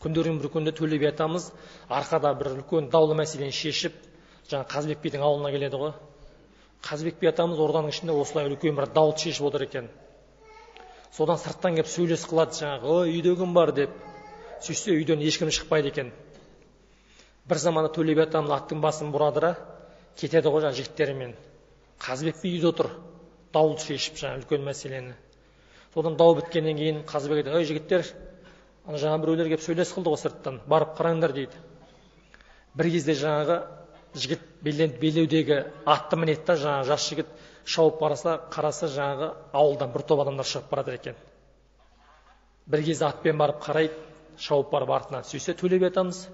Күндердің бір күнде Төле би атамыз арқада бір үлкен даулы мәселені шешіп, жаңа Қазыбек бидің ауылына келеді ғой. Қазыбек би атамыз орданың ішінде осылай үлкен бір дауды шешіп отыр екен. Содан сырттан келіп сөйлес қылады, жаңағы, ой, үйде кім бар деп. Сөйтсе үйден ешкім шықпайды екен. Бір заманда Төле би атамыз аттың басын бұрадыра кетеді ғой жаңа жігіттерімен. Қазыбек би үйде отыр, дауды шешіп жаңа үлкен мәселені. Содан дау біткеннен кейін Қазыбек айтады, ой, жігіттер, жаңа біреулер келіп сөйлес қылды ғой сырттан, барып қараңдар дейді. Бір кезде жаңағы жігіт белеудегі атты мінеді да, жаңағы жас жігіт шауып қараса жаңағы ауылдан бір топ адамдар шығып барады екен. Бір кезде атпен барып қарайды, шауып барып артынан. Сөйтсе Төле би атамыз,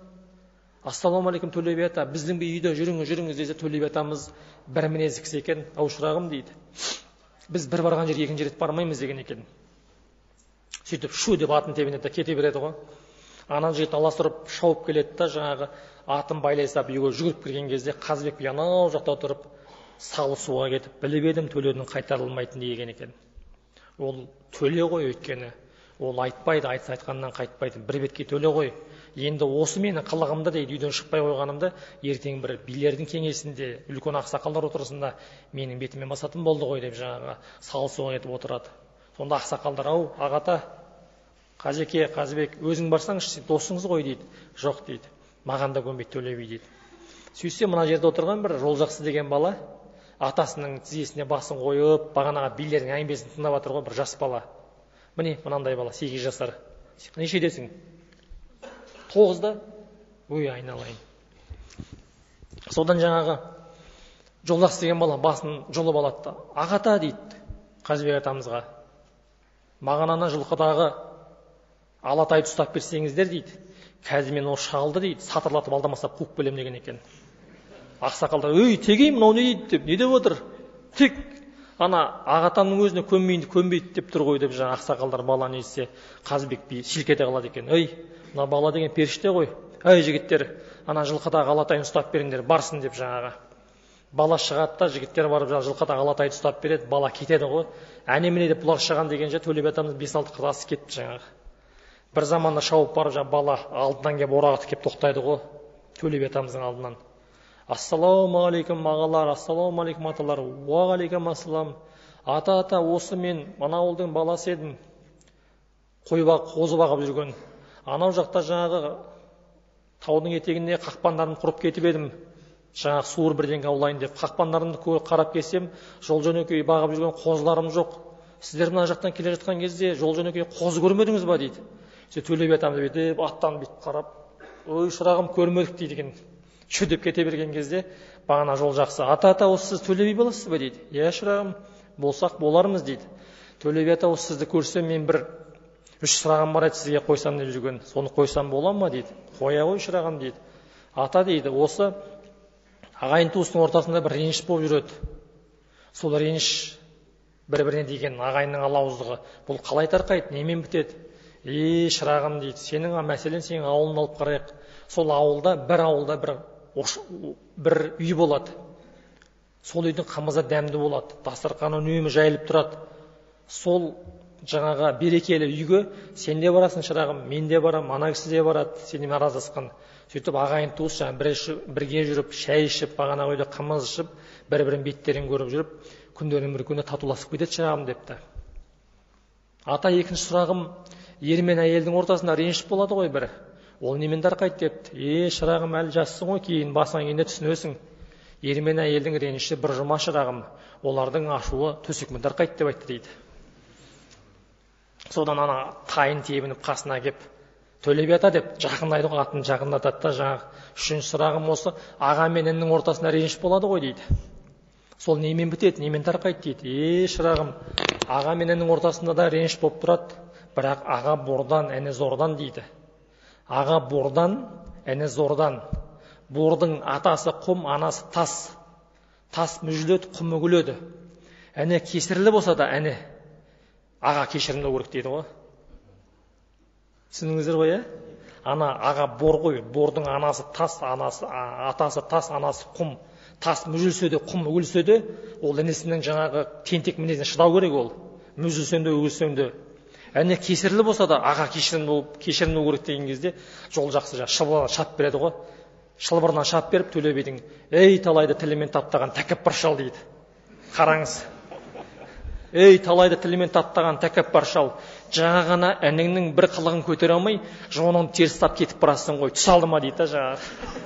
ассалаумағалейкум Төле би ата, біздің үйде жүріңіз десе, Төле би атамыз бір мінезді кісі екен, ау шырағым дейді. Біз бір барған жерге екінші рет бармаймыз деген екен. Сөйтіп шу деп атын тебінеді, кете береді ғой. Ана жігіт аласұрып шауып келеді да, жаңағы атын байлай салып үйге жүгіріп кірген кезде Қазыбек би анау жақта отырып салы суға кетіп, біліп едім Төледен қайтарылмайтын деген екен. Ол Төле ғой, өйткені ол айтпайды, айтса айтқаннан қайтпайды, бір бетке Төле ғой. Енді осы менің қылығымда дейді, үйден шықпай қойғанымда, ертең бір билердің кеңесінде, үлкен ақсақалдар отырысында менің бетіме басатын болды ғой деп жаңағы салы суға кетіп отырады. Сонда ақсақалдар, ау, ағата, Қазеке, Қазыбек, өзің барсаңызшы, досыңыз ғой дейді. Жоқ дейді, маған да көнбейді Төле би дейді. Сөйтсе мына жерде отырған бір Жолжақсы деген бала атасының тізесіне басын қойып, бағанаға билердің әңгімесін тыңдап жатыр ғой, бір жас бала. Міне мынандай бала, 8 жасар. Нешедесің? 9-да? Ой, айналайын. Содан жаңағы Жолжақсы деген бала басын жұлып алады. Ағата дейді Қазыбек атамызға. Маған ана жылқыдағы алатайды ұстап берсеңіздер дейді. Қазір мен осы шалды дейді, сатырлатып алдамаса қуып келем деген екен. Ақсақалдар, өй, тегей мынау не дейді деп, не деп отыр? Тек ана ағатамның өзіне көнбейді деп тұр ғой деп жаңа ақсақалдар баланы естісе, Қазыбек би сілкете қалады екен. Ей, мына бала деген періште ғой. Ей, жігіттер, ана жылқыдағы алатайын ұстап беріңдер, барсын деп жаңағы. Бала шығады да, жігіттер барып жаңа жылқыдағы алатайды ұстап береді, бала кетеді ғой. Әне-міне деп бұлар шыған дегенше Төле би атамыз 5-6 қыз асып кетті жаңағы. Бір заманда шауып барып жаңа бала алдынан келіп орағыты келіп тоқтайды ғой Төле би атамыздың алдынан. Ассалаумағалейкум ағалар, ассалаумағалейкум аталар, уағалейкум ассалам. Ата, осы мен мына ауылдың баласы едім. Қозы бағып жүрген. Анау жақта жаңағы таудың етегінде қақпандарын құрып кетіп едім. Жаңағы суыр бірдеңе аулайын деп қақпандарымды қарап келсем, жол жөнекей бағып жүрген қозыларым жоқ. Сіздер мына жақтан келе жатқан кезде жол жөнекей қозы көрмедіңіз ба дейді. Төле би атамыз бүйтіп аттан бүйтіп қарап, ой, шырағым, көрмедік дейді екен. Шөдеп кете берген кезде бағана Жолжақсы, ата, осы сіз Төле би боласыз ба дейді. Иә, шырағым, болсақ болармыз дейді. Төле би ата, осы сізді көрсем мен бір 3 сұрағым бар еді сізге қойсам деп жүрген. Соны қойсам бола ма дейді. Қоя ғой шырағым дейді. Ата дейді, осы ағайын туыстың ортасында бір реніш болып жүреді. Сол реніш бір-біріне деген ағайынның алауыздығы. Бұл қалай тарқайды, немен бітеді? Шырағым дейді, сенің мәселен сенің ауылын алып қарайық. Сол ауылда бір үй болады. Сол үйдің қымызы дәмді болады. Дастарқаны үнемі жайылып тұрады. Сол жаңаға берекелі үйге сен де барасың шырағым, мен де барам, ана кісі де барады, сенің араздасқан. Сөйтіп ағайын туыс бірге жүріп, шәй ішіп, бағана үйде қымыз ішіп, бір-бірін беттерін көріп жүріп, күндердің бір күні татуласып кетеді шырағым депті. Ата, екінші сұрағым, ер мен әйелдің ортасында реніш болады ғой бір. Ол немен тарқайды депті. Шырағым, әлі жассың ғой, кейін басыңа енді түсінесің. Ер мен әйелдің реніші бір жұма шырағым. Олардың ашуы төсекмен тарқайды деп айтты дейді. Содан ана тайын тебініп қасына кеп, Төле би ата деп жақындайды ғой, атын жақындатады да жаңағы. Үшінші сұрағым осы, аға мен іннің ортасында реніш болады ғой дейді. Сол немен бітеді, немен тарқайды дейді. Шырағым, аға мен іннің ортасында да реніш болып тұрады, бірақ аға бордан, іні зордан дейді. Аға бордан, іні зордан. Бордың атасы құм, анасы тас. Тас мүжіледі, құм үгіледі. Іні кесірлі болса да іні аға кешірімді көрік дейді ғой. Түсініңіздер ғой, ана аға бор ғой, бордың анасы тас, атасы тас, анасы құм. Тас мүжілсе де, құм үгілсе де, ол інісінің жаңағы тентек мінезіне шыдау керек ол. Мүжілсең де, үгілсең де. әне кесірлі болса да аға кешірімді болу керек деген кезде жол жақсы, шылбырынан шап береді ғой. Шылбырынан шап беріп Төле бидің ей талайды тілімен таптаған тәкаппар шал дейді. Қараңыз. Ей талайды тілімен таптаған тәкаппар шал, жаңа ғана әніңнің бір қылығын көтере алмай, жоныңды теріс тап кетіп барасың ғой, түс алды ма дейді жаңағы.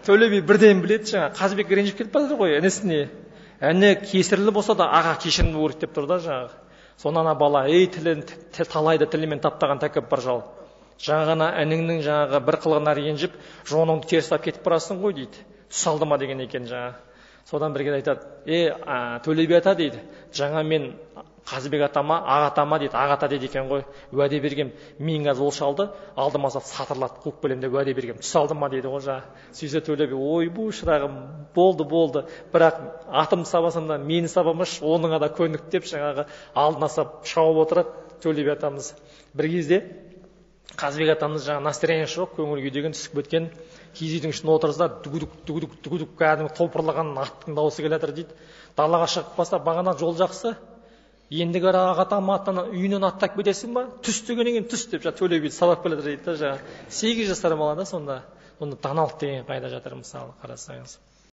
Төле би бірден біледі жаңағы. Қазыбек ренжіп кетіп бара ғой інісіне. Әне кесірлі болса да аға кешірімді болу керек деп тұр да жаңағы. Сонан бала ей талайды тілімен таптаған тәкаппар шал, жаңа ғана әніңнің жаңағы бір қылығына ренжіп, жоныңды теріс тап кетіп барасың ғой дейді. Түс алды ма деген екен жаңағы. Содан бірге айтады, Төле би ата дейді, жаңа мен Қазыбек атама, ағатама дейді, ағата дейді екен ғой, уәде бергем, мен қазір ол шалды алдыма салып сатырлатып қуып келем деп уәде бергем, түс алды ма дейді ғой жаңа. Сөйтсе Төле би, ойбу шырағым, болды, бірақ атымды сабасам да мені сабамаш, оныңа да көндік деп жаңағы алдына сап шауып отырады Төле би атамыз. Бір кезде Қазыбек атамыз жаңа настроениесі жоқ, көңіл күйдеген түсіп кеткен, киіз үйдің ішінде отырса дүгүдүк кәдімгі топырлаған аттың дауысы келе жатыр дейді. Далаға шығып қалса, бағана жол жақсы, ендігі ара ағатам аттан үйінен аттап кетесің ба? Түс дегеннен кейін түс деп Төле биді сабап келе жатыр дейді. 8 жасар бала да сонда даналық деген қайда жатыр мысалы қарасаңыз.